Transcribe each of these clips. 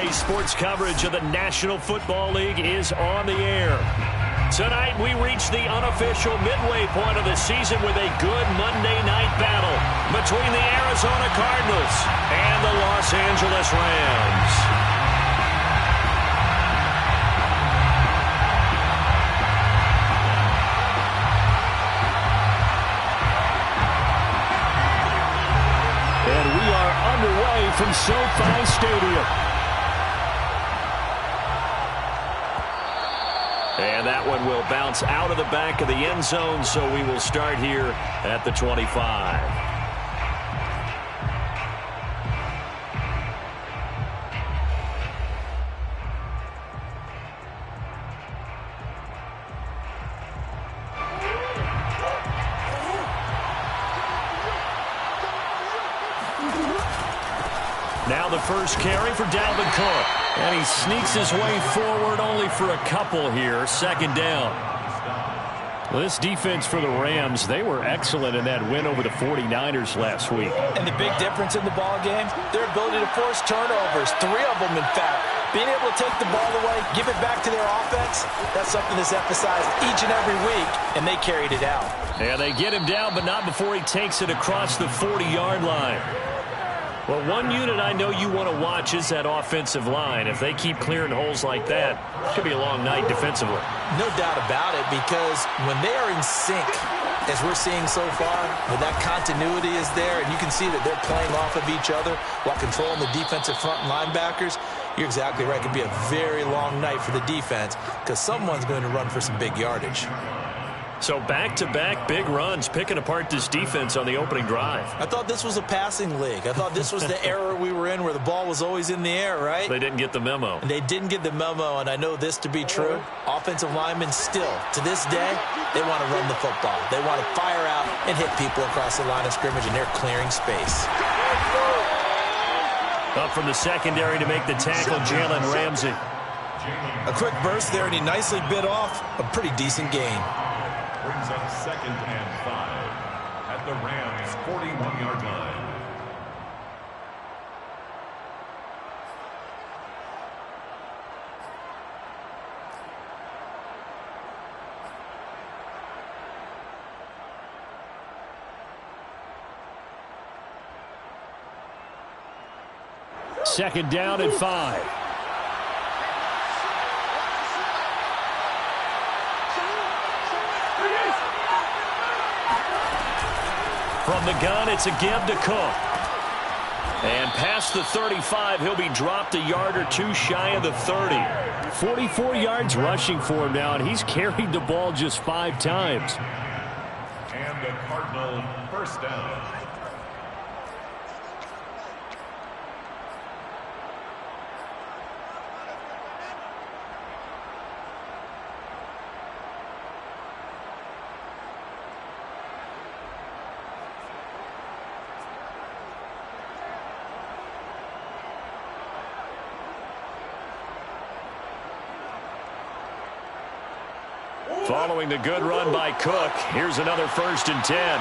Today's sports coverage of the National Football League is on the air. Tonight, we reach the unofficial midway point of the season with a good Monday night battle between the Arizona Cardinals and the Los Angeles Rams. And we are underway from SoFi Stadium. And that one will bounce out of the back of the end zone, so we will start here at the 25. Now the first carry for Dalvin Cook. And he sneaks his way forward only for a couple here. Second down. Well, this defense for the Rams, they were excellent in that win over the 49ers last week. And the big difference in the ball game, their ability to force turnovers. 3 of them, in fact. Being able to take the ball away, give it back to their offense, that's something that's emphasized each and every week, and they carried it out. And they get him down, but not before he takes it across the 40-yard line. Well, one unit I know you want to watch is that offensive line. If they keep clearing holes like that, it could be a long night defensively. No doubt about it, because when they are in sync, as we're seeing so far, when that continuity is there, and you can see that they're playing off of each other while controlling the defensive front linebackers, you're exactly right. It could be a very long night for the defense because someone's going to run for some big yardage. So back-to-back big runs, picking apart this defense on the opening drive. I thought this was a passing league. I thought this was the era we were in where the ball was always in the air, right? They didn't get the memo. And they didn't get the memo, and I know this to be true. Offensive linemen still, to this day, they want to run the football. They want to fire out and hit people across the line of scrimmage, and they're clearing space. Up from the secondary to make the tackle, Jalen Ramsey. A quick burst there, and he nicely bit off a pretty decent gain. Brings up 2nd and 5 at the Rams' 41-yard line. Second down and 5. From the gun, it's a give to Cook. And past the 35, he'll be dropped a yard or two shy of the 30. 44 yards rushing for him now, and he's carried the ball just 5 times. And the Cardinal first down. Following the good run by Cook, here's another 1st and 10.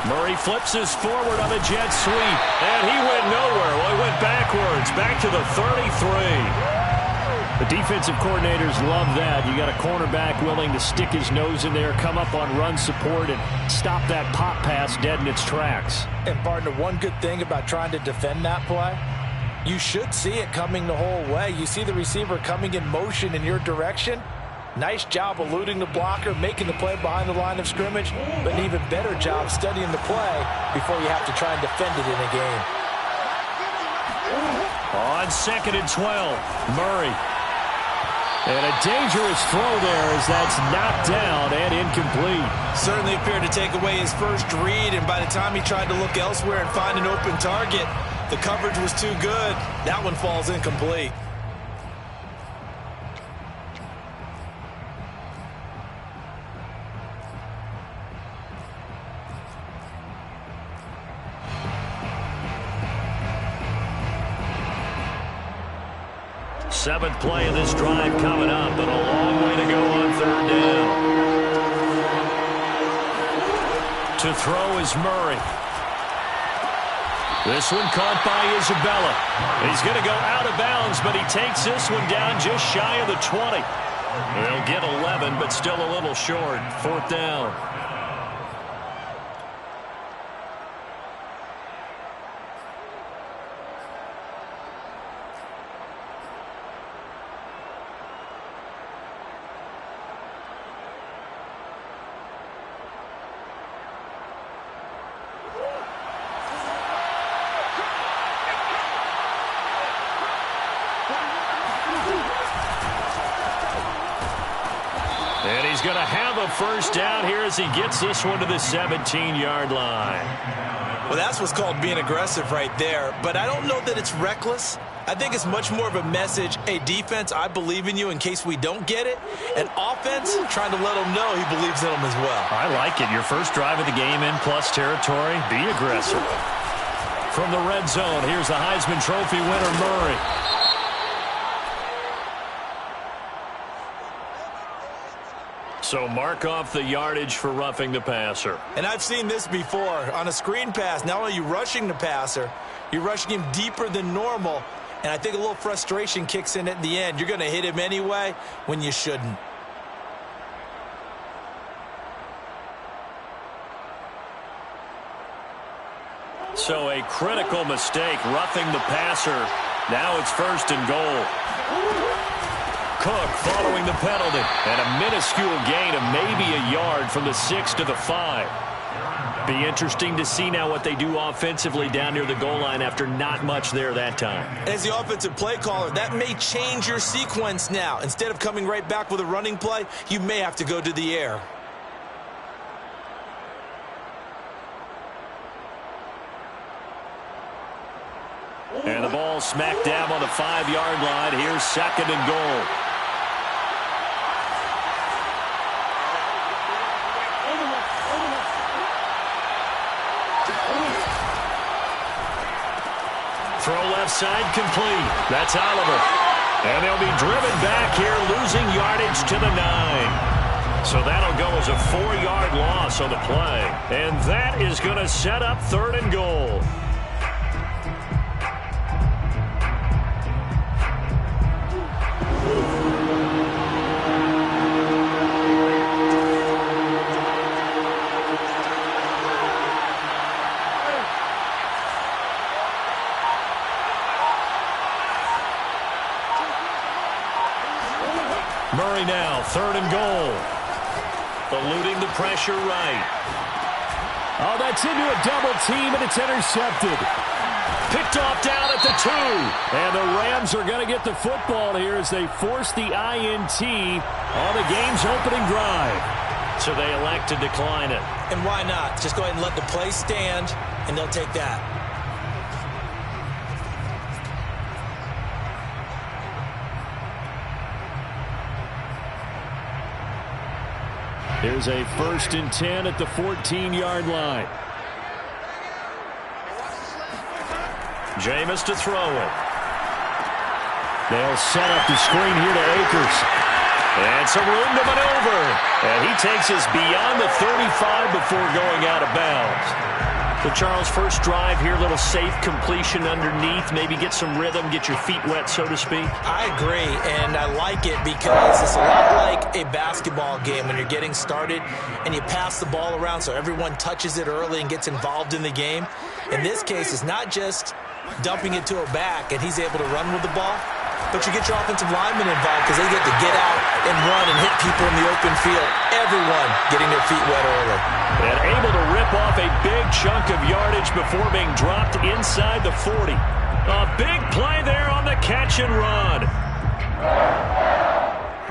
Murray flips his forward on a jet sweep, and he went nowhere. Well, he went backwards, back to the 33. The defensive coordinators love that. You got a cornerback willing to stick his nose in there, come up on run support, and stop that pop pass dead in its tracks. And, partner, one good thing about trying to defend that play, you should see it coming the whole way. You see the receiver coming in motion in your direction. Nice job eluding the blocker, making the play behind the line of scrimmage, but an even better job studying the play before you have to try and defend it in a game. On 2nd and 12, Murray. And a dangerous throw there as that's knocked down and incomplete. Certainly appeared to take away his first read, and by the time he tried to look elsewhere and find an open target, the coverage was too good. That one falls incomplete. Seventh play of this drive coming up, but a long way to go on 3rd down. To throw is Murray. This one caught by Isabella. He's going to go out of bounds, but he takes this one down just shy of the 20. They'll get 11, but still a little short. 4th down. And he's going to have a first down here as he gets this one to the 17-yard line. Well, that's what's called being aggressive right there. But I don't know that it's reckless. I think it's much more of a message. Hey, defense, I believe in you in case we don't get it. And offense, trying to let him know he believes in them as well. I like it. Your first drive of the game in plus territory. Be aggressive. From the red zone, here's the Heisman Trophy winner, Murray. So mark off the yardage for roughing the passer. And I've seen this before. On a screen pass, not only are you rushing the passer, you're rushing him deeper than normal. And I think a little frustration kicks in at the end. You're going to hit him anyway when you shouldn't. So a critical mistake, roughing the passer. Now it's 1st and goal. Cook following the penalty, and a minuscule gain of maybe a yard from the 6 to the 5. Be interesting to see now what they do offensively down near the goal line after not much there that time. As the offensive play caller, that may change your sequence now. Instead of coming right back with a running play, you may have to go to the air. And the ball smack dab on the 5-yard line. Here's 2nd and goal. Throw left side complete. That's Oliver. And they'll be driven back here, losing yardage to the 9. So that'll go as a 4-yard loss on the play. And that is going to set up 3rd and goal. Murray now, 3rd and goal. Eluding the pressure right. Oh, that's into a double team, and it's intercepted. Picked off down at the 2. And the Rams are going to get the football here as they force the INT on the game's opening drive. So they elect to decline it. And why not? Just go ahead and let the play stand, and they'll take that. Here's a 1st and 10 at the 14-yard line. Jameis to throw it. They'll set up the screen here to Akers. And some room to maneuver. And he takes us beyond the 35 before going out of bounds. So, Charles, first drive here, little safe completion underneath. Maybe get some rhythm, get your feet wet, so to speak. I agree, and I like it because it's a lot like a basketball game when you're getting started and you pass the ball around so everyone touches it early and gets involved in the game. In this case, it's not just dumping it to a back and he's able to run with the ball, but you get your offensive linemen involved because they get to get out and run and hit people in the open field. Everyone getting their feet wet early. And able to rip off a big chunk of yardage before being dropped inside the 40. A big play there on the catch and run.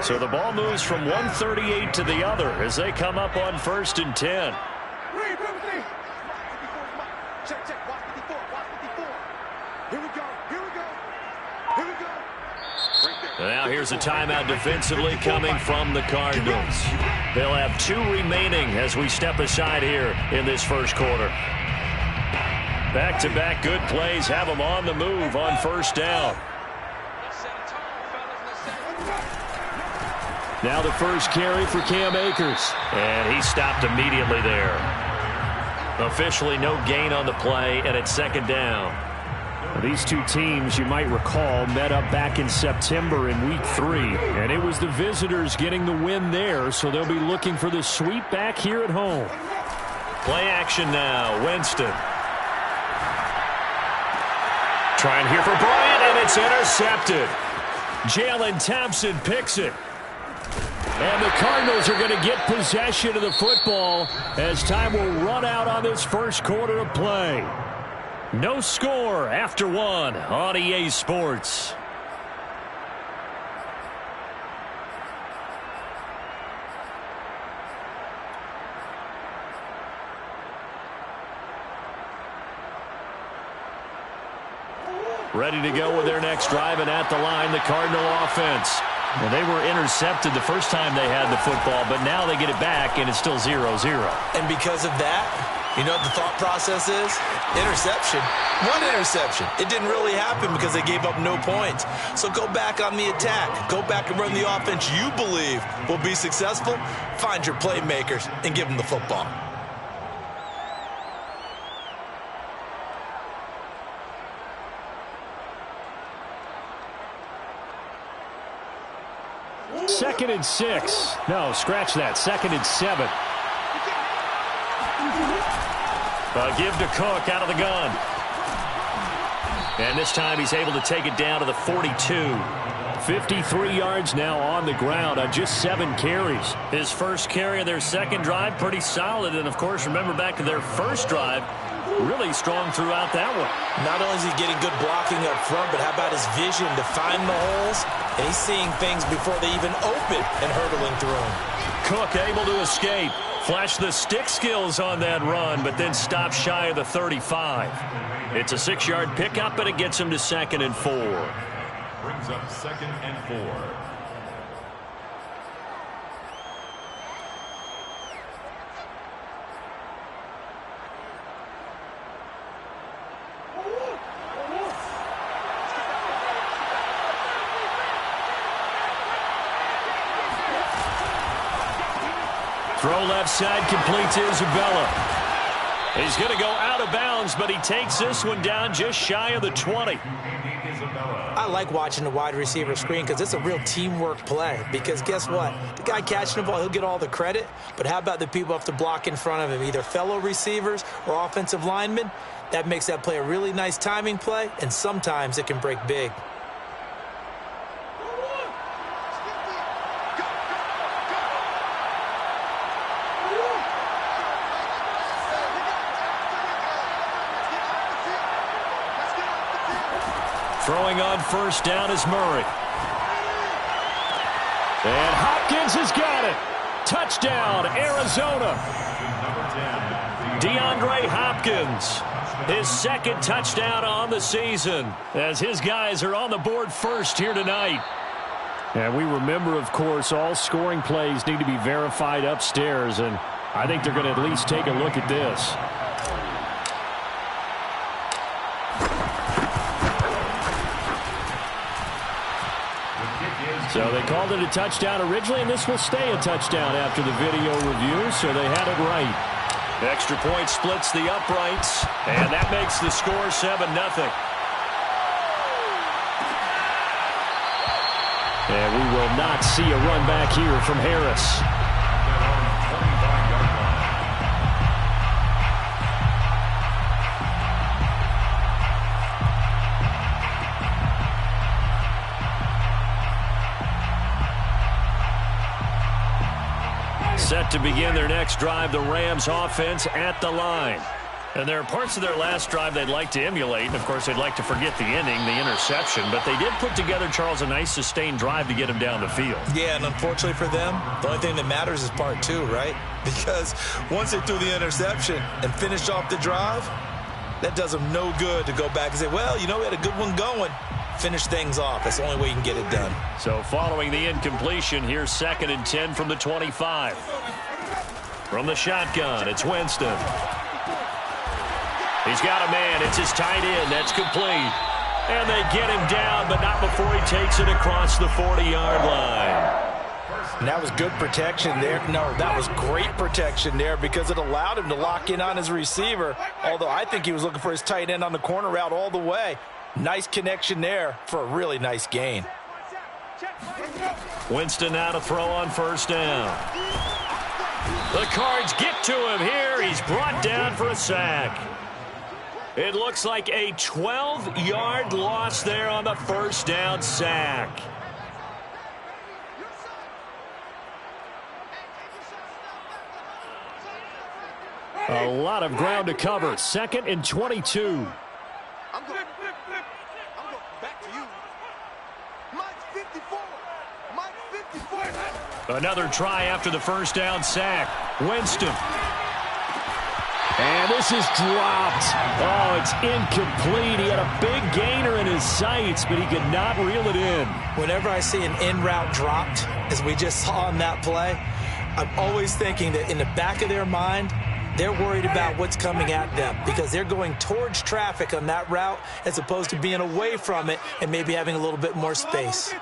So the ball moves from 138 to the other as they come up on 1st and 10. Now here's a timeout defensively coming from the Cardinals. They'll have 2 remaining as we step aside here in this first quarter. Back-to-back good plays have them on the move on 1st down. Now the first carry for Cam Akers. And he stopped immediately there. Officially no gain on the play, and it's second down. These two teams, you might recall, met up back in September in Week 3. And it was the visitors getting the win there, so they'll be looking for the sweep back here at home. Play action now. Winston. Trying here for Bryant, and it's intercepted. Jalen Thompson picks it. And the Cardinals are going to get possession of the football as time will run out on this first quarter of play. No score after one on EA Sports. Ready to go with their next drive, and at the line, the Cardinal offense. Well, they were intercepted the first time they had the football, but now they get it back, and it's still 0-0. And because of that, you know what the thought process is? Interception. One interception. It didn't really happen because they gave up no points. So go back on the attack. Go back and run the offense you believe will be successful. Find your playmakers and give them the football. Second and 6. No, scratch that. Second and 7. Give to Cook out of the gun. And this time he's able to take it down to the 42. 53 yards now on the ground on just 7 carries. His first carry of their second drive, pretty solid. And, of course, remember back to their first drive, really strong throughout that one. Not only is he getting good blocking up front, but how about his vision to find the holes? And he's seeing things before they even open and hurdling through them. Cook able to escape. Flash the stick skills on that run, but then stop shy of the 35. It's a 6-yard pickup, and it gets him to 2nd and 4. Brings up 2nd and 4. Throw left side, complete to Isabella. He's going to go out of bounds, but he takes this one down just shy of the 20. I like watching the wide receiver screen because it's a real teamwork play. Because guess what? The guy catching the ball, he'll get all the credit. But how about the people have to block in front of him, either fellow receivers or offensive linemen? That makes that play a really nice timing play, and sometimes it can break big. Throwing on first down is Murray. And Hopkins has got it. Touchdown, Arizona. DeAndre Hopkins, his second touchdown on the season, as his guys are on the board first here tonight. And we remember, of course, all scoring plays need to be verified upstairs, and I think they're going to at least take a look at this. So they called it a touchdown originally, and this will stay a touchdown after the video review, so they had it right. Extra point splits the uprights, and that makes the score 7-0. And we will not see a run back here from Harris. Set to begin their next drive, the Rams offense at the line. And there are parts of their last drive they'd like to emulate. And, of course, they'd like to forget the ending, the interception. But they did put together, Charles, a nice sustained drive to get him down the field. Yeah, and unfortunately for them, the only thing that matters is part 2, right? Because once they threw the interception and finished off the drive, that does them no good to go back and say, well, you know, we had a good one going. Finish things off. That's the only way you can get it done. So following the incompletion, here's 2nd and 10 from the 25. From the shotgun, it's Winston. He's got a man. It's his tight end. That's complete. And they get him down, but not before he takes it across the 40-yard line. And that was good protection there. No, that was great protection there because it allowed him to lock in on his receiver, although I think he was looking for his tight end on the corner route all the way. Nice connection there for a really nice gain. Winston now to throw on first down. The Cards get to him here. He's brought down for a sack. It looks like a 12-yard loss there on the first down sack. A lot of ground to cover. 2nd and 22. I'm going back to you. Mike 54. Mike 54. Another try after the first down sack. Winston. And this is dropped. Oh, it's incomplete. He had a big gainer in his sights, but he could not reel it in. Whenever I see an in route dropped, as we just saw on that play, I'm always thinking that in the back of their mind, they're worried about what's coming at them because they're going towards traffic on that route as opposed to being away from it and maybe having a little bit more space.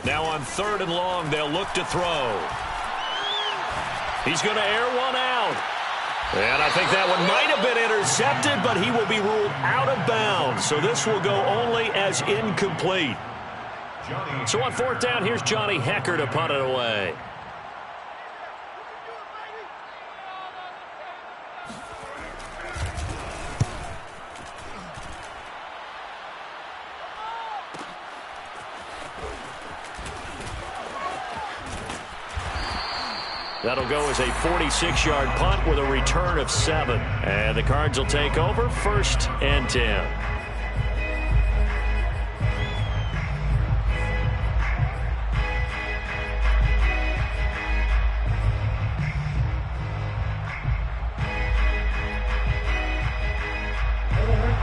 Now on 3rd and long, they'll look to throw. He's going to air one out. And I think that one might have been intercepted, but he will be ruled out of bounds. So this will go only as incomplete. So on 4th down, here's Johnny Hekker to punt it away. That'll go as a 46-yard punt with a return of 7. And the Cards will take over 1st and 10.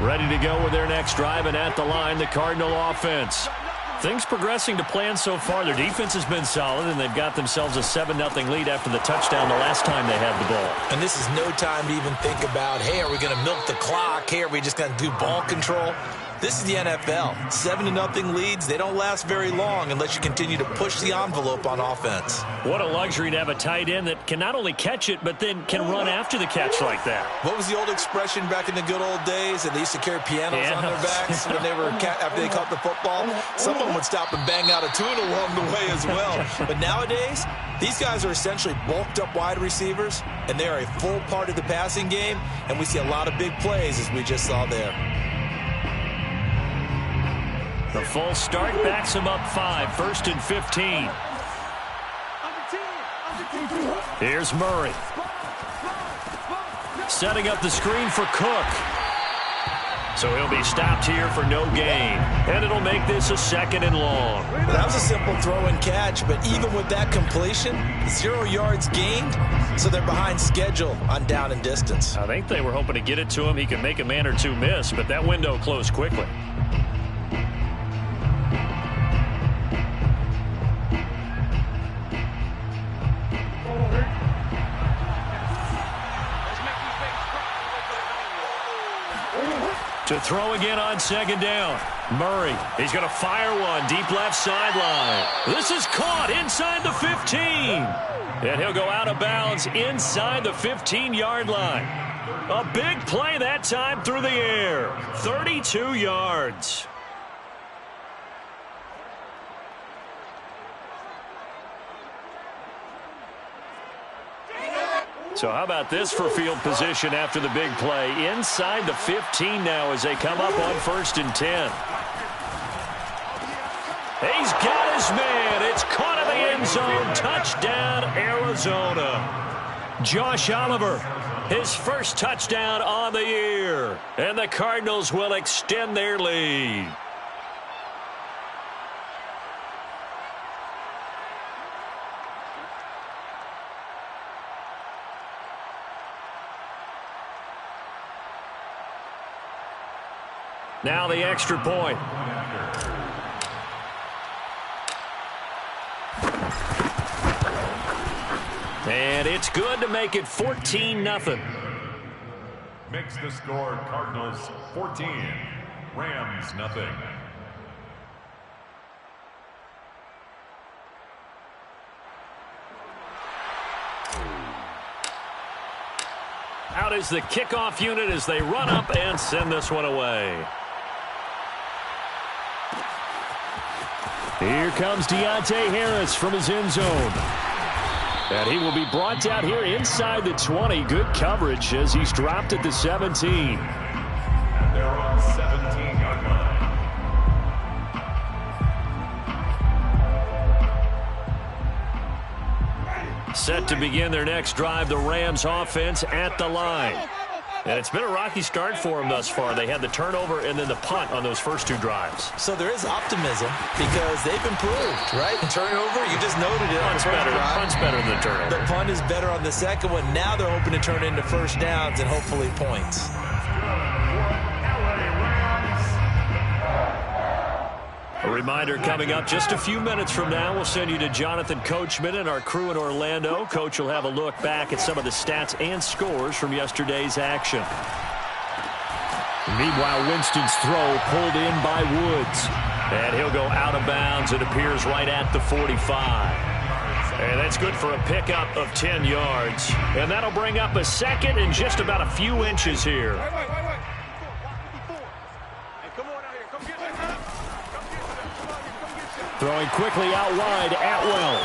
Ready to go with their next drive, and at the line, the Cardinal offense. Things progressing to plan so far. Their defense has been solid, and they've got themselves a 7-0 lead after the touchdown the last time they had the ball. And this is no time to even think about, hey, are we going to milk the clock? Hey, are we just going to do ball control? This is the NFL. 7-0 leads, they don't last very long unless you continue to push the envelope on offense. What a luxury to have a tight end that can not only catch it, but then can run after the catch like that. What was the old expression back in the good old days? And they used to carry pianos on their backs when they were after they caught the football. Someone would stop and bang out a tune along the way as well. But nowadays, these guys are essentially bulked up wide receivers, and they are a full part of the passing game, and we see a lot of big plays as we just saw there. The full start backs him up 5, 1st and 15. Here's Murray. Setting up the screen for Cook. So he'll be stopped here for no gain. And it'll make this a 2nd and long. Well, that was a simple throw and catch, but even with that completion, 0 yards gained, so they're behind schedule on down and distance. I think they were hoping to get it to him. He could make a man or two miss, but that window closed quickly. To throw again on 2nd down. Murray, he's going to fire one deep left sideline. This is caught inside the 15. And he'll go out of bounds inside the 15-yard line. A big play that time through the air. 32 yards. So how about this for field position after the big play? Inside the 15 now as they come up on 1st and 10. He's got his man. It's caught in the end zone. Touchdown, Arizona. Josh Oliver, his first touchdown on the year. And the Cardinals will extend their lead. Now the extra point. And it's good to make it 14-0. Makes the score Cardinals 14, Rams 0. Out is the kickoff unit as they run up and send this one away. Here comes Deontay Harris from his end zone. And he will be brought down here inside the 20. Good coverage as he's dropped at the 17. And they're on 17-yard line. Set to begin their next drive, the Rams offense at the line. And it's been a rocky start for them thus far. They had the turnover and then the punt on those first two drives. So there is optimism because they've improved, right? Turnover, you just noted it. Punt's better than the turnover. The punt is better on the second one. Now they're hoping to turn into first downs and hopefully points. A reminder coming up just a few minutes from now, we'll send you to Jonathan Coachman and our crew in Orlando. Coach will have a look back at some of the stats and scores from yesterday's action. Meanwhile, Winston's throw pulled in by Woods. And he'll go out of bounds. It appears right at the 45. And that's good for a pickup of 10 yards. And that'll bring up a second and just about a few inches here. Throwing quickly out wide, Atwell.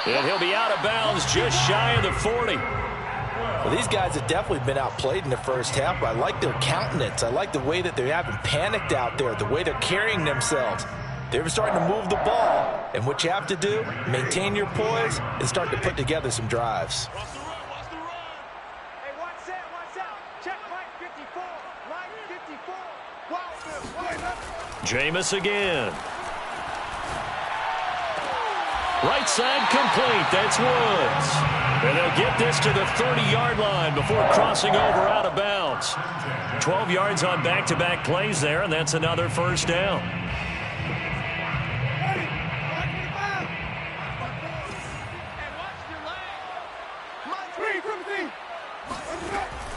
And he'll be out of bounds just shy of the 40. Well, these guys have definitely been outplayed in the first half, but I like their countenance. I like the way that they haven't panicked out there, the way they're carrying themselves. They're starting to move the ball, and what you have to do, maintain your poise and start to put together some drives. Jameis again. Right side complete. That's Woods. And they'll get this to the 30-yard line before crossing over out of bounds. 12 yards on back-to-back plays there, and that's another first down.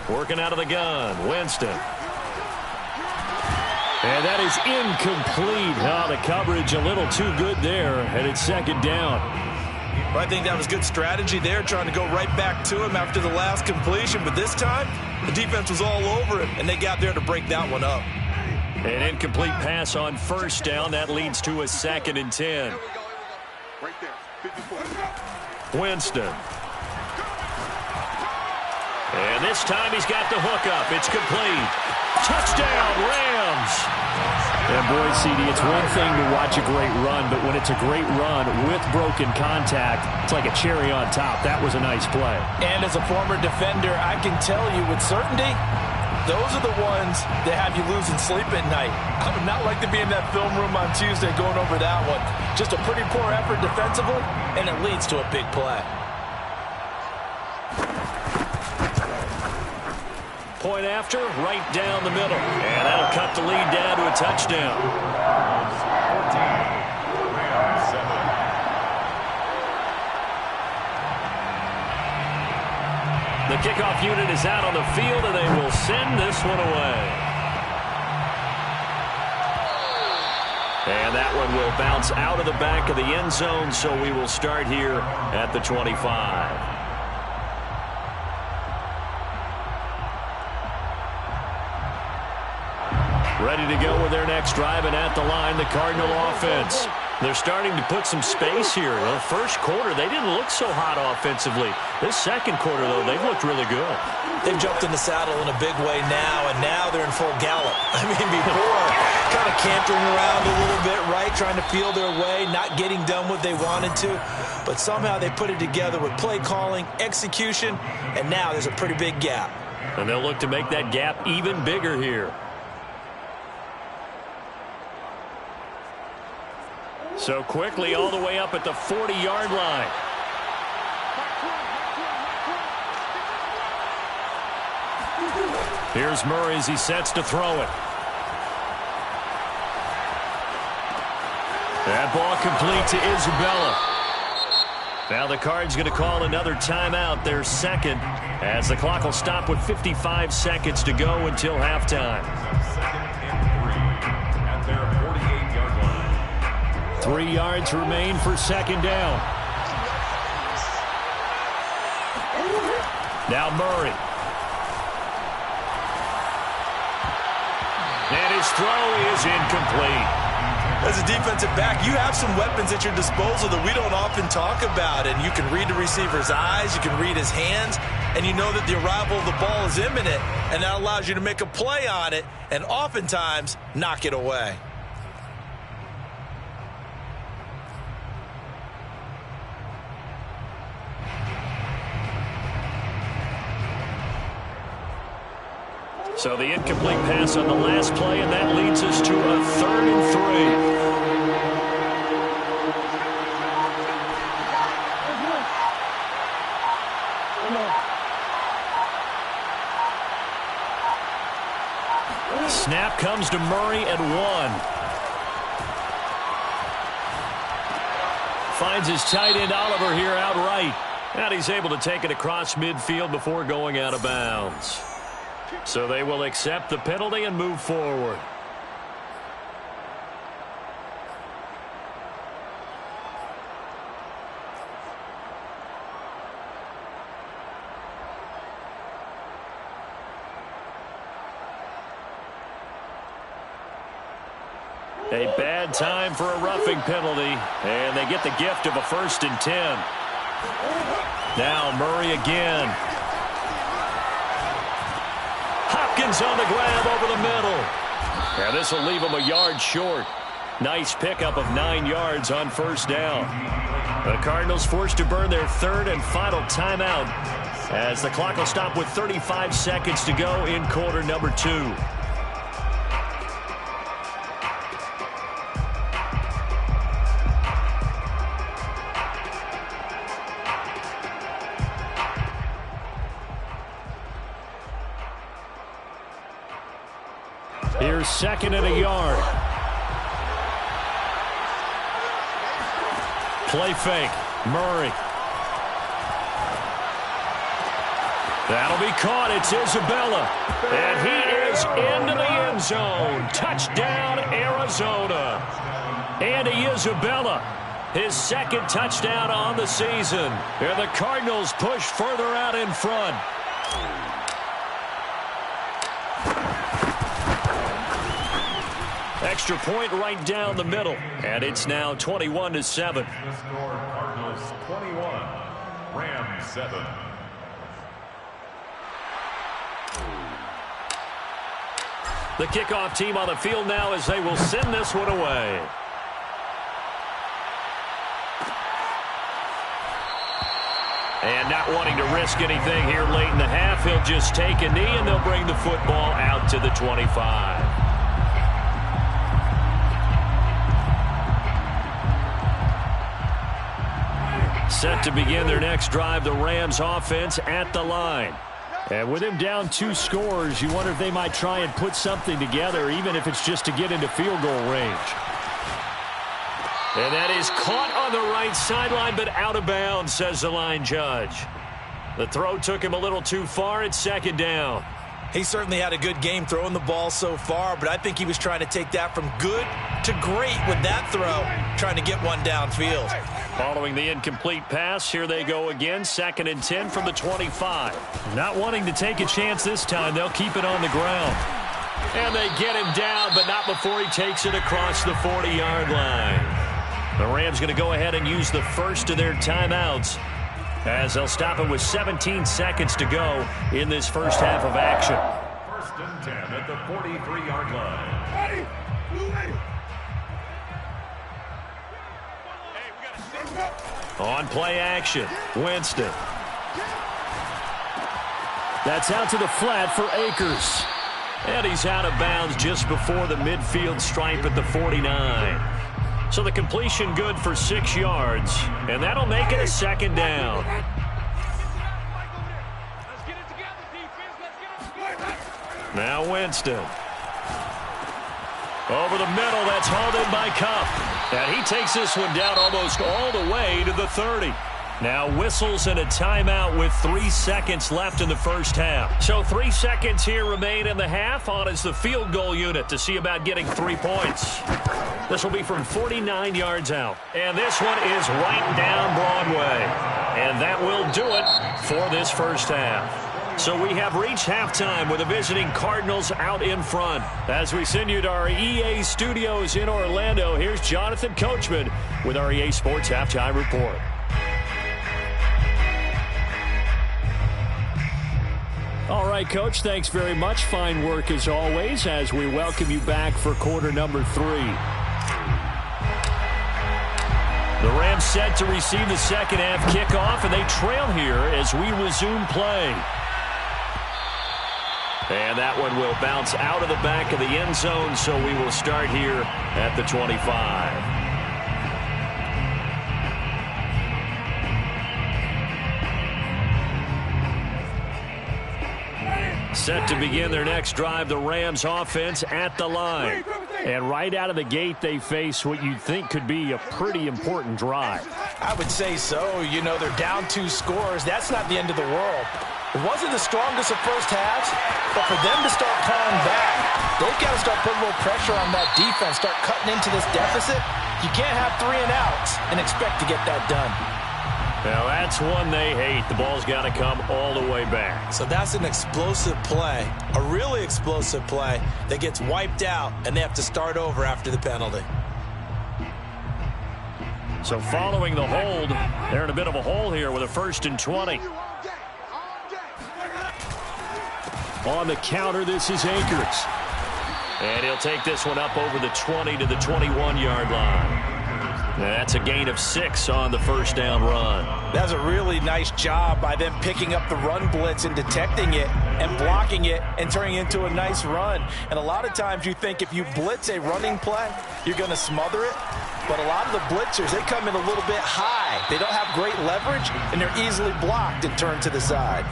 Working out of the gun, Winston. And that is incomplete. Oh, the coverage a little too good there, and it's second down. Well, I think that was good strategy there, trying to go right back to him after the last completion. But this time, the defense was all over him, and they got there to break that one up. An incomplete pass on first down. That leads to a 2nd and 10. Right there, 54. Winston. And this time he's got the hook up. It's complete. Touchdown, Rams. And boy, CD, it's one thing to watch a great run, but when it's a great run with broken contact, it's like a cherry on top. That was a nice play. And as a former defender, I can tell you with certainty, those are the ones that have you losing sleep at night. I would not like to be in that film room on Tuesday going over that one. Just a pretty poor effort defensively, and it leads to a big play. Point after, right down the middle. And that'll cut the lead down to a touchdown. 14, Rams 7. The kickoff unit is out on the field, and they will send this one away. And that one will bounce out of the back of the end zone, so we will start here at the 25. Ready to go with their next drive, and at the line, the Cardinal offense. They're starting to put some space here. The first quarter, they didn't look so hot offensively. This second quarter, though, they've looked really good. They've jumped in the saddle in a big way now, and now they're in full gallop. I mean, before, kind of cantering around a little bit, right, trying to feel their way, not getting done what they wanted to. But somehow they put it together with play calling, execution, and now there's a pretty big gap. And they'll look to make that gap even bigger here. So quickly all the way up at the 40-yard line. Here's Murray as he sets to throw it. That ball complete to Isabella. Now the Cards going to call another timeout, their second, as the clock will stop with 55 seconds to go until halftime. 2nd and 3 at their 48-yard line. 3 yards remain for second down. Now Murray. his throw is incomplete. As a defensive back, you have some weapons at your disposal that we don't often talk about. And you can read the receiver's eyes, you can read his hands, and you know that the arrival of the ball is imminent. And that allows you to make a play on it and oftentimes knock it away. So the incomplete pass on the last play, and that leads us to a 3rd and 3. Snap comes to Murray at 1. Finds his tight end Oliver here outright. And he's able to take it across midfield before going out of bounds. So they will accept the penalty and move forward. A bad time for a roughing penalty, and they get the gift of a 1st and 10. Now Murray again. Hopkins on the grab over the middle. And this will leave him a yard short. Nice pickup of 9 yards on 1st down. The Cardinals forced to burn their 3rd and final timeout as the clock will stop with 35 seconds to go in quarter number 2. Here's 2nd and a yard. Play fake. Murray. That'll be caught. It's Isabella. And he is into the end zone. Touchdown, Arizona. Andy Isabella, his 2nd touchdown on the season. And the Cardinals push further out in front. Extra point right down the middle. And it's now 21-7. The score, Cardinals 21, Rams 7. The kickoff team on the field now as they will send this one away. And not wanting to risk anything here late in the half, he'll just take a knee and they'll bring the football out to the 25. Set to begin their next drive, the Rams offense at the line. And with him down 2 scores, you wonder if they might try and put something together, even if it's just to get into field goal range. And that is caught on the right sideline, but out of bounds, says the line judge. The throw took him a little too far. It's 2nd down. He certainly had a good game throwing the ball so far, but I think he was trying to take that from good to great with that throw, trying to get one downfield. Following the incomplete pass, here they go again, 2nd and 10 from the 25. Not wanting to take a chance this time, they'll keep it on the ground. And they get him down, but not before he takes it across the 40-yard line. The Rams going to go ahead and use the first of their timeouts as they'll stop it with 17 seconds to go in this first half of action. 1st and 10 at the 43-yard line. On play action, Winston. That's out to the flat for Akers. And he's out of bounds just before the midfield stripe at the 49. So the completion good for 6 yards, and that'll make it a 2nd down. Now Winston. Over the middle, that's hauled in by Kupp. And he takes this one down almost all the way to the 30. Now whistles and a timeout with 3 seconds left in the first half. So 3 seconds here remain in the half. On is the field goal unit to see about getting 3 points. This will be from 49 yards out. And this one is right down Broadway. And that will do it for this first half. So we have reached halftime with the visiting Cardinals out in front. As we send you to our EA studios in Orlando, here's Jonathan Coachman with our EA Sports Halftime Report. All right, Coach, thanks very much. Fine work as always as we welcome you back for quarter number 3. The Rams set to receive the second half kickoff, and they trail here as we resume play. And that one will bounce out of the back of the end zone, so we will start here at the 25. Set to begin their next drive, the Rams offense at the line. And right out of the gate, they face what you'd think could be a pretty important drive. I would say so. You know, they're down 2 scores. That's not the end of the world. It wasn't the strongest of first halves, but for them to start clawing back, they've got to start putting a little pressure on that defense, start cutting into this deficit. You can't have 3 and outs and expect to get that done. Now, that's one they hate. The ball's got to come all the way back. So that's an explosive play, a really explosive play that gets wiped out, and they have to start over after the penalty. So following the hold, they're in a bit of a hole here with a 1st and 20. On the counter, this is Akers. And he'll take this one up over the 20 to the 21-yard line. That's a gain of 6 on the first down run. That's a really nice job by them picking up the run blitz and detecting it and blocking it and turning it into a nice run. And a lot of times you think if you blitz a running play, you're going to smother it. But a lot of the blitzers, they come in a little bit high. They don't have great leverage, and they're easily blocked and turned to the side.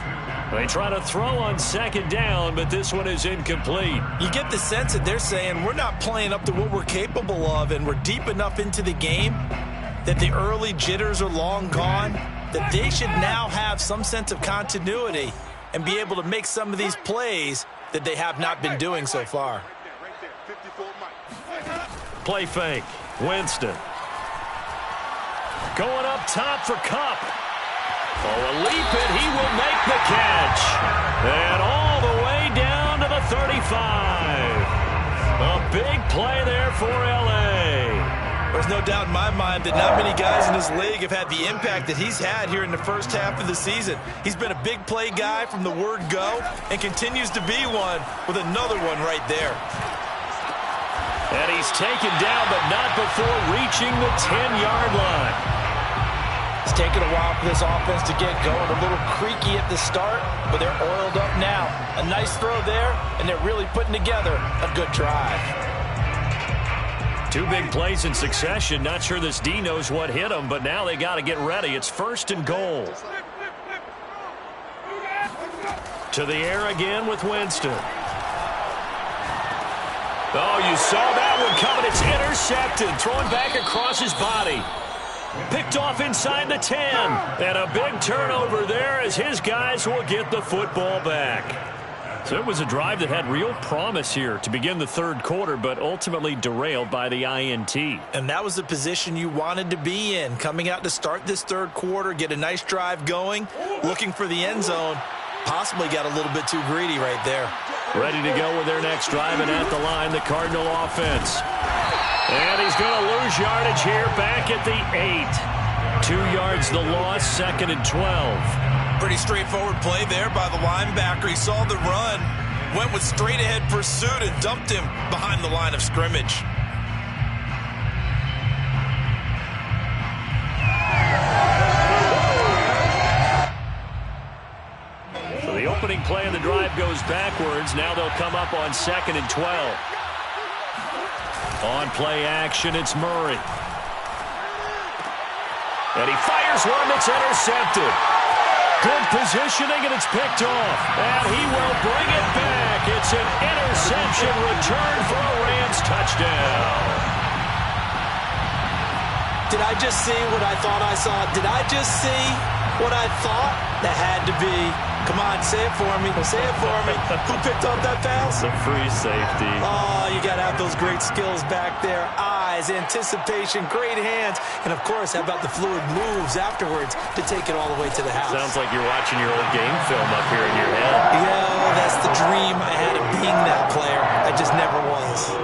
They try to throw on second down, but this one is incomplete. You get the sense that they're saying we're not playing up to what we're capable of, and we're deep enough into the game that the early jitters are long gone, that they should now have some sense of continuity and be able to make some of these plays that they have not been doing so far. Play fake. Winston. Going up top for Kupp. Oh, a leap, and he will make the catch. And all the way down to the 35. A big play there for L.A. There's no doubt in my mind that not many guys in this league have had the impact that he's had here in the first half of the season. He's been a big play guy from the word go and continues to be one with another one right there. And he's taken down, but not before reaching the 10-yard line. It's taken a while for this offense to get going. A little creaky at the start, but they're oiled up now. A nice throw there, and they're really putting together a good drive. 2 big plays in succession. Not sure this D knows what hit him, but now they got to get ready. It's 1st and goal. To the air again with Winston. Oh, you saw that one coming. It's intercepted. Throwing back across his body. Picked off inside the 10. And a big turnover there as his guys will get the football back. So it was a drive that had real promise here to begin the 3rd quarter, but ultimately derailed by the INT. And that was the position you wanted to be in. Coming out to start this 3rd quarter, get a nice drive going, looking for the end zone. Possibly got a little bit too greedy right there. Ready to go with their next drive, and at the line, the Cardinal offense. And he's going to lose yardage here back at the 8. 2 yards the loss, 2nd and 12. Pretty straightforward play there by the linebacker. He saw the run, went with straight-ahead pursuit, and dumped him behind the line of scrimmage. So the opening play of the drive goes backwards. Now they'll come up on 2nd and 12. On play action, it's Murray. And he fires one that's intercepted. Good positioning, and it's picked off. And he will bring it back. It's an interception return for a Rams touchdown. Did I just see what I thought I saw? Did I just see what I thought? That had to be. Come on, say it for me. Say it for me. Who picked up that pass? The free safety. Oh, you got to have those great skills back there. Eyes, anticipation, great hands. And, of course, how about the fluid moves afterwards to take it all the way to the house? Sounds like you're watching your old game film up here in your head. Yeah, well, that's the dream I had of being that player. I just never was.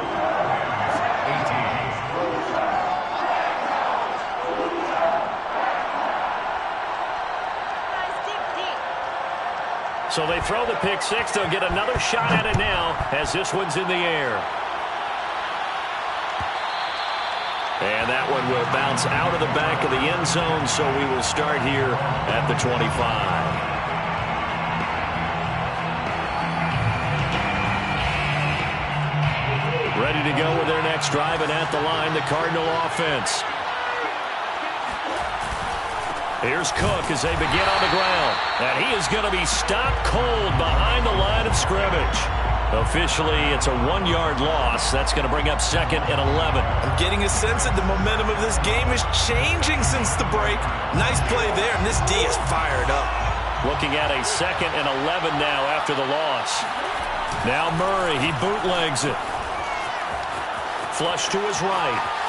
So they throw the pick six. They'll get another shot at it now as this one's in the air. And that one will bounce out of the back of the end zone, so we will start here at the 25. Ready to go with their next drive, and at the line, the Cardinal offense. Here's Cook as they begin on the ground. And he is going to be stopped cold behind the line of scrimmage. Officially, it's a 1-yard loss. That's going to bring up 2nd and 11. I'm getting a sense that the momentum of this game is changing since the break. Nice play there, and this D is fired up. Looking at a 2nd and 11 now after the loss. Now Murray, he bootlegs it. Flush to his right.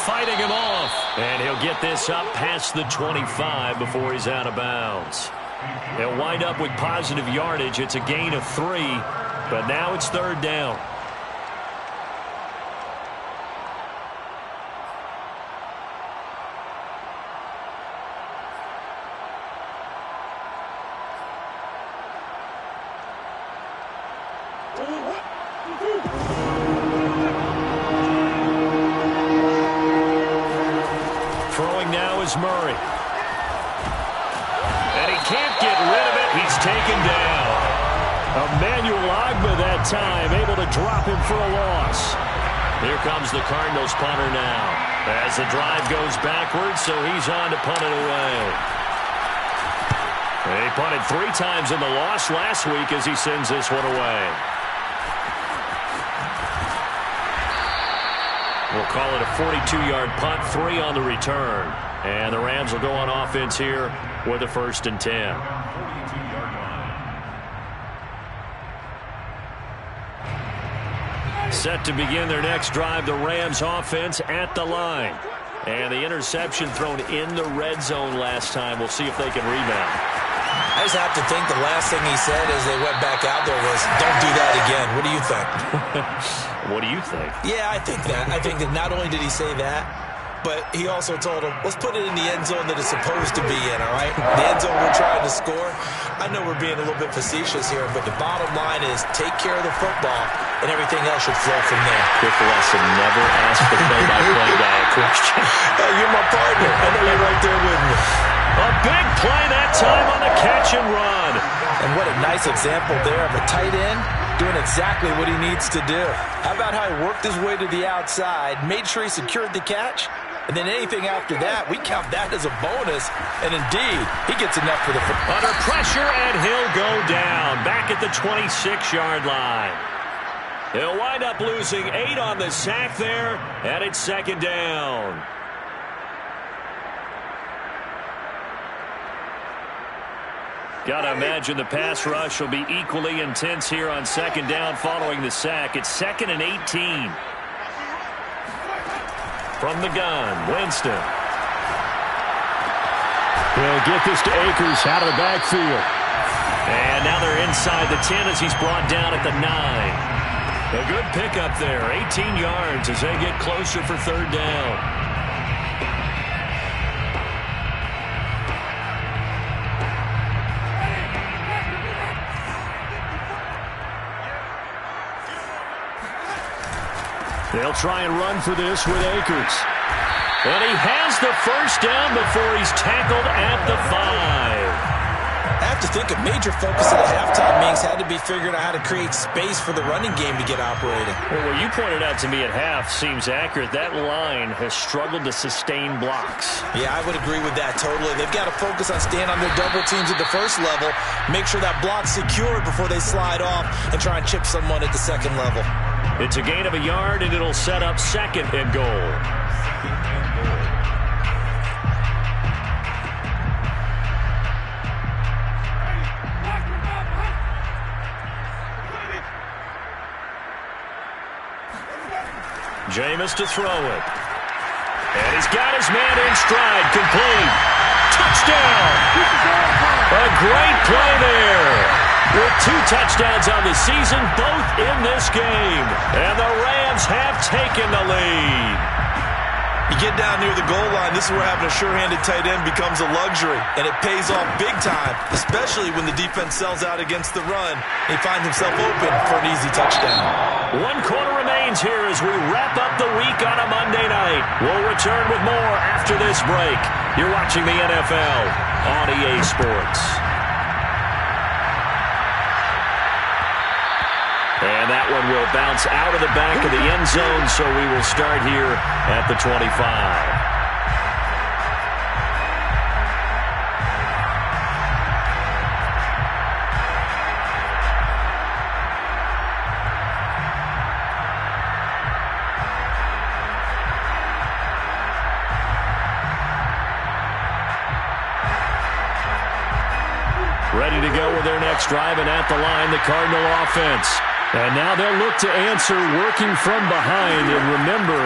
Fighting him off. And he'll get this up past the 25 before he's out of bounds. They'll wind up with positive yardage. It's a gain of 3, but now it's 3rd down. Murray. And he can't get rid of it. He's taken down. Emmanuel Ogbah that time, able to drop him for a loss. Here comes the Cardinals punter now. As the drive goes backwards, so he's on to punt it away. He punted 3 times in the loss last week as he sends this one away. We'll call it a 42-yard punt, 3 on the return. And the Rams will go on offense here with a 1st and 10. 42-yard line. Set to begin their next drive, the Rams offense at the line. And the interception thrown in the red zone last time. We'll see if they can rebound. I just have to think the last thing he said as they went back out there was, don't do that again. What do you think? What do you think? Yeah, I think that. I think that not only did he say that, but he also told him, let's put it in the end zone that it's supposed to be in, all right? The end zone we're trying to score. I know we're being a little bit facetious here, but the bottom line is take care of the football, and everything else should flow from there. Quick lesson, never ask the play-by-play guy a question. Hey, you're my partner. I know you're right there with me. A big play that time on the catch and run. And what a nice example there of a tight end doing exactly what he needs to do. How about how he worked his way to the outside, made sure he secured the catch, and then anything after that, we count that as a bonus. And indeed, he gets enough for the football. Under pressure, and he'll go down back at the 26-yard line. He'll wind up losing 8 on the sack there, and it's 2nd down. Got to imagine the pass rush will be equally intense here on 2nd down following the sack. It's 2nd and 18. From the gun, Winston. He'll get this to Akers out of the backfield. And now they're inside the 10 as he's brought down at the 9. A good pickup there, 18 yards as they get closer for 3rd down. They'll try and run for this with Akers. And he has the 1st down before he's tackled at the 5. I have to think a major focus of the halftime meetings had to be figuring out how to create space for the running game to get operating. Well, what you pointed out to me at half seems accurate. That line has struggled to sustain blocks. Yeah, I would agree with that totally. They've got to focus on staying on their double teams at the 1st level, make sure that block's secured before they slide off and try and chip someone at the 2nd level. It's a gain of a yard, and it'll set up 2nd and goal. Jameis to throw it. And he's got his man in stride. Complete. Touchdown. A great play there. With 2 touchdowns on the season, both in this game. And the Rams have taken the lead. You get down near the goal line, this is where having a sure-handed tight end becomes a luxury, and it pays off big time, especially when the defense sells out against the run and he finds himself open for an easy touchdown. 1 quarter remains here as we wrap up the week on a Monday night. We'll return with more after this break. You're watching the NFL on EA Sports. And that one will bounce out of the back of the end zone, so we will start here at the 25. Ready to go with their next drive, and at the line, the Cardinal offense. And now they'll look to answer working from behind. And remember,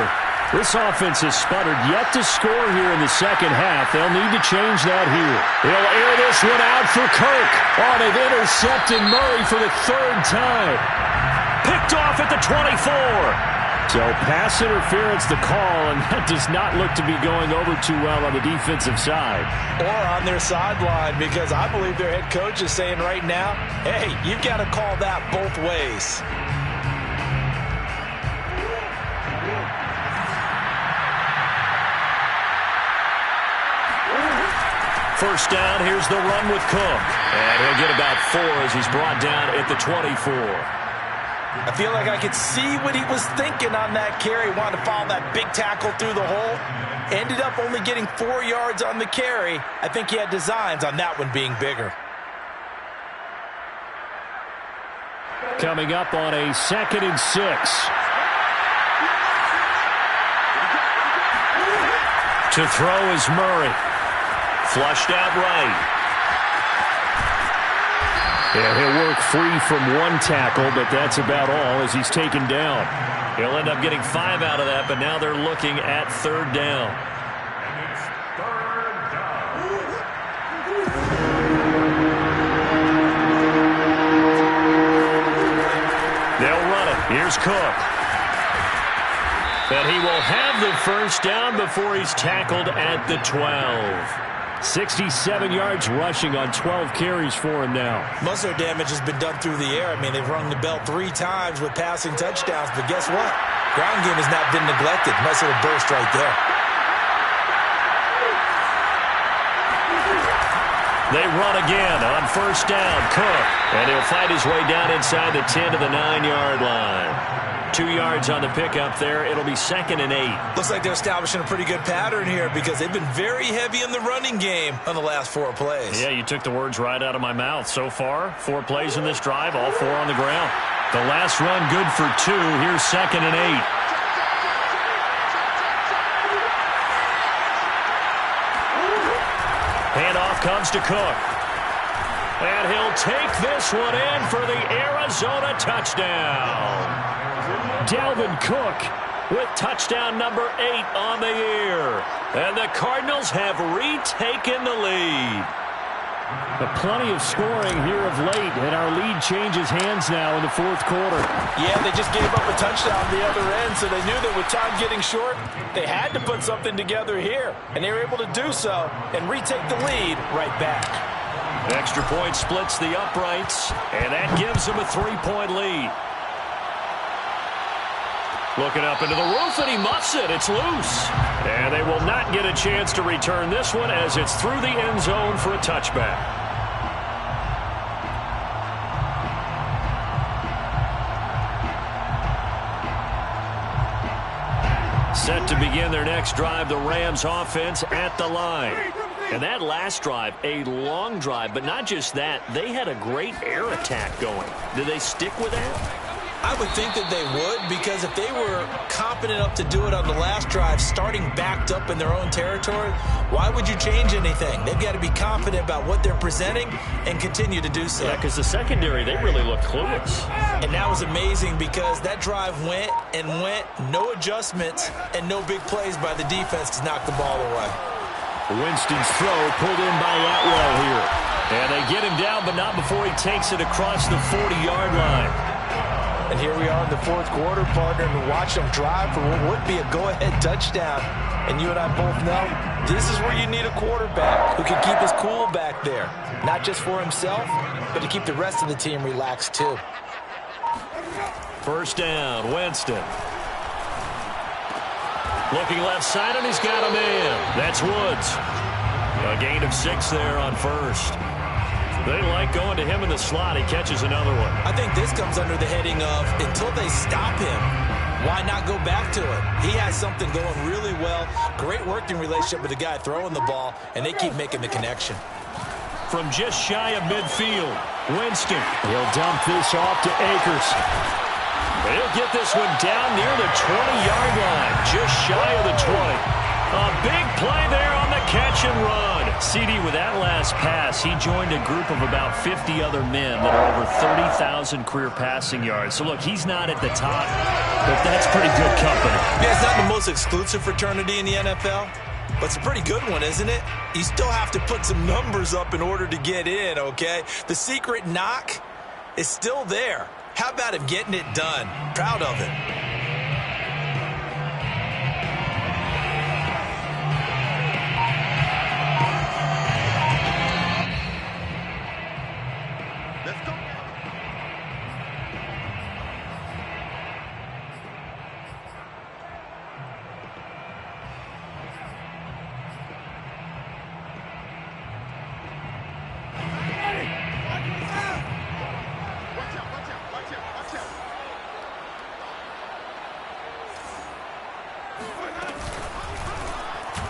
this offense has sputtered yet to score here in the second half. They'll need to change that here. They'll air this one out for Kirk. Oh, they've intercepted Murray for the 3rd time. Picked off at the 24. So pass interference the call, and that does not look to be going over too well on the defensive side. Or on their sideline, because I believe their head coach is saying right now, hey, you've got to call that both ways. First down, here's the run with Cook. And he'll get about 4 as he's brought down at the 24. I feel like I could see what he was thinking on that carry. Wanted to follow that big tackle through the hole. Ended up only getting 4 yards on the carry. I think he had designs on that one being bigger. Coming up on a 2nd and 6. To throw is Murray. Flushed out right. Yeah, he'll work free from 1 tackle, but that's about all as he's taken down. He'll end up getting 5 out of that, but now they're looking at 3rd down. And it's 3rd down. They'll run it. Here's Cook. And he will have the 1st down before he's tackled at the 12. 67 yards rushing on 12 carries for him now. Most of their damage has been done through the air. I mean, they've rung the bell 3 times with passing touchdowns, but guess what? Ground game has not been neglected. Nice little burst right there. They run again on 1st down. Cook. And he'll fight his way down inside the 10 to the 9-yard line. 2 yards on the pickup there. It'll be 2nd and 8. Looks like they're establishing a pretty good pattern here because they've been very heavy in the running game on the last 4 plays. Yeah, you took the words right out of my mouth. So far, 4 plays in this drive, all 4 on the ground. The last run good for 2. Here's 2nd and 8. Handoff comes to Cook. And he'll take this one in for the Arizona touchdown. Dalvin Cook with touchdown number 8 on the year. And the Cardinals have retaken the lead. But plenty of scoring here of late, and our lead changes hands now in the 4th quarter. Yeah, they just gave up a touchdown on the other end, so they knew that with time getting short, they had to put something together here. And they were able to do so and retake the lead right back. Extra point splits the uprights, and that gives them a 3-point lead. Looking up into the roof, and he muffs it. It's loose. And they will not get a chance to return this one as it's through the end zone for a touchback. Set to begin their next drive, the Rams offense at the line. And that last drive, a long drive, but not just that. They had a great air attack going. Did they stick with that? I would think that they would, because if they were confident enough to do it on the last drive, starting backed up in their own territory, why would you change anything? They've got to be confident about what they're presenting and continue to do so. Yeah, because the secondary, they really looked clueless. And that was amazing because that drive went and went, no adjustments and no big plays by the defense to knock the ball away. Winston's throw pulled in by Atwell here. And they get him down, but not before he takes it across the 40-yard line. And here we are in the fourth quarter, partner, and watch them drive for what would be a go-ahead touchdown. And you and I both know this is where you need a quarterback who can keep his cool back there. Not just for himself, but to keep the rest of the team relaxed too. First down, Winston. Looking left side, and he's got a man. That's Woods. A gain of 6 there on first. They like going to him in the slot. He catches another one. I think this comes under the heading of until they stop him, why not go back to it? He has something going really well. Great working relationship with the guy throwing the ball, and they keep making the connection. From just shy of midfield, Winston. He'll dump this off to Akers. He'll get this one down near the 20-yard line, just shy of the 20. A big play there on the catch and run. CD, with that last pass, he joined a group of about 50 other men that are over 30,000 career passing yards. So, look, he's not at the top, but that's pretty good company. Yeah, it's not the most exclusive fraternity in the NFL, but it's a pretty good one, isn't it? You still have to put some numbers up in order to get in, okay? The secret knock is still there. How about him getting it done? Proud of it.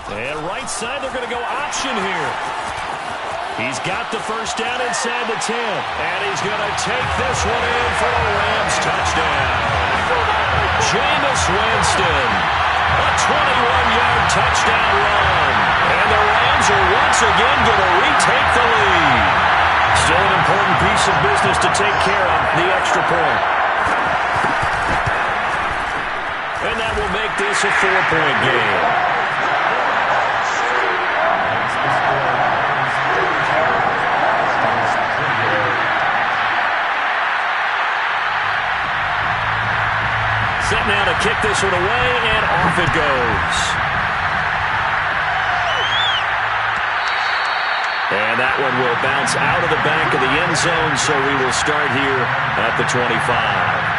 And right side, they're going to go option here. He's got the first down inside the 10. And he's going to take this one in for a Rams touchdown. Jameis Winston. A 21-yard touchdown run. And the Rams are once again going to retake the lead. Still an important piece of business to take care of, the extra point. And that will make this a 4-point game. Set now to kick this one away, and off it goes. And that one will bounce out of the back of the end zone, so we will start here at the 25.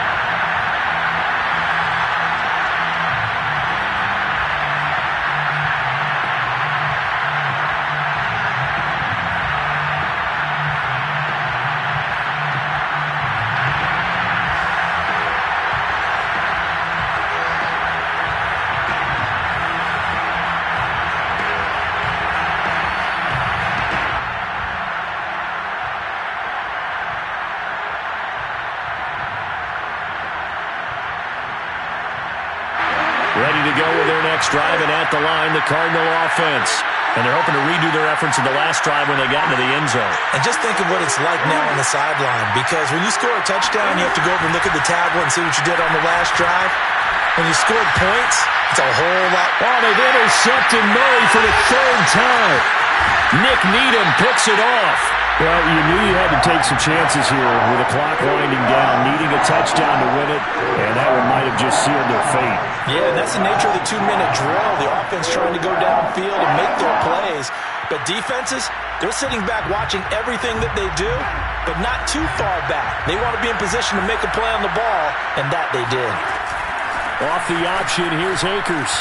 Ready to go with their next drive, and at the line, the Cardinal offense. And they're hoping to redo their efforts in the last drive when they got into the end zone. And just think of what it's like now on the sideline, because when you score a touchdown, you have to go over and look at the tablet and see what you did on the last drive. When you scored points, it's a whole lot. Oh, they've intercepted Murray for the third time. Nick Needham picks it off. Well, you knew you had to take some chances here with the clock winding down, needing a touchdown to win it, and that one might have just sealed their fate. Yeah, and that's the nature of the 2-minute drill. The offense trying to go downfield and make their plays. But defenses, they're sitting back watching everything that they do, but not too far back. They want to be in position to make a play on the ball, and that they did. Off the option, here's Akers.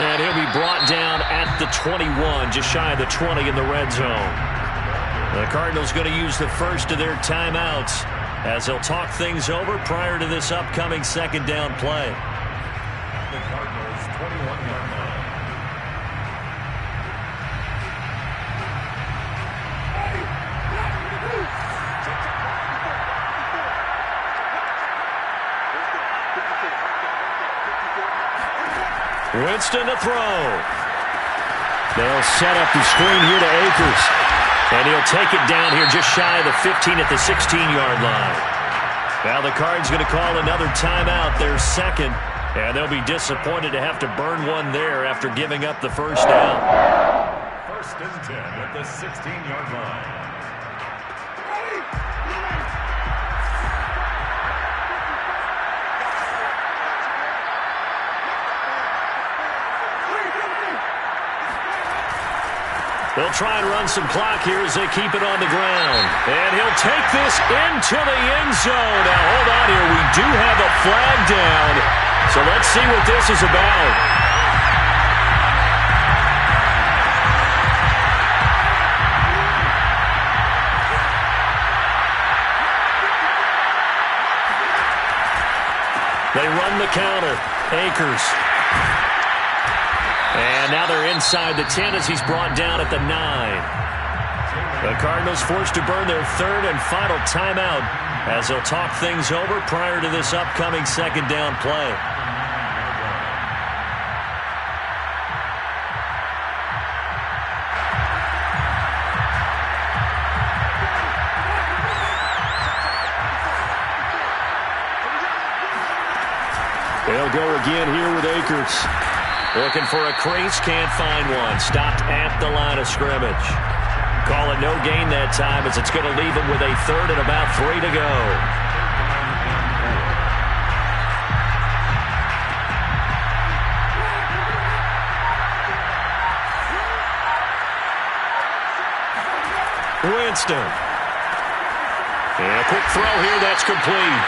And he'll be brought down at the 21, just shy of the 20 in the red zone. The Cardinals going to use the first of their timeouts as they'll talk things over prior to this upcoming second down play. The Cardinals 21-yard line. Winston to throw. They'll set up the screen here to Akers. And he'll take it down here just shy of the 15 at the 16-yard line. Now the Cards going to call another timeout, their second. And they'll be disappointed to have to burn one there after giving up the first down. 1st and 10 at the 16-yard line. They'll try and run some clock here as they keep it on the ground. And he'll take this into the end zone. Now, hold on here. We do have a flag down. So let's see what this is about. They run the counter. Akers. And now they're inside the 10 as he's brought down at the 9. The Cardinals forced to burn their 3rd and final timeout as they'll talk things over prior to this upcoming 2nd down play. They'll go again here with Akers. Looking for a crease, can't find one. Stopped at the line of scrimmage. Call it no gain that time as it's going to leave him with a 3rd and about 3 to go. Winston. And a quick throw here, that's complete.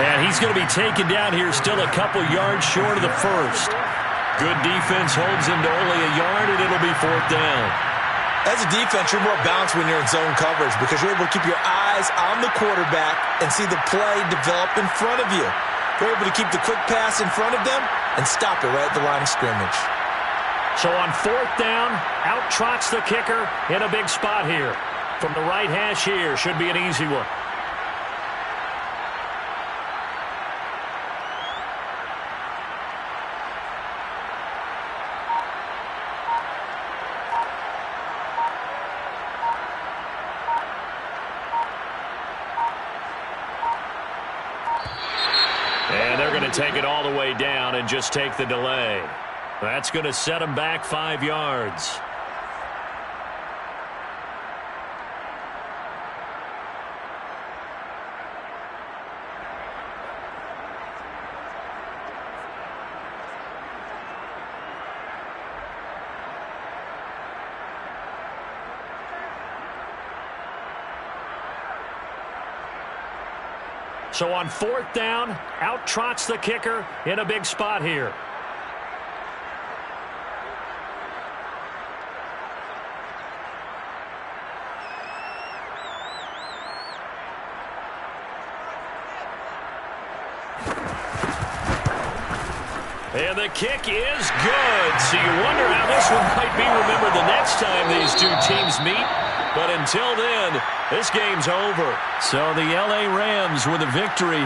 And he's going to be taken down here still a couple yards short of the first. Good defense holds him to only a yard, and it'll be 4th down. As a defense, you're more balanced when you're in zone coverage because you're able to keep your eyes on the quarterback and see the play develop in front of you. You're able to keep the quick pass in front of them and stop it right at the line of scrimmage. So on 4th down, out trots the kicker in a big spot here. From the right hash here, should be an easy one. And they're going to take it all the way down and just take the delay. That's going to set them back 5 yards. So on 4th down, out trots the kicker in a big spot here. And the kick is good. So you wonder how this one might be remembered the next time these two teams meet. But until then, this game's over. So the LA Rams with a victory.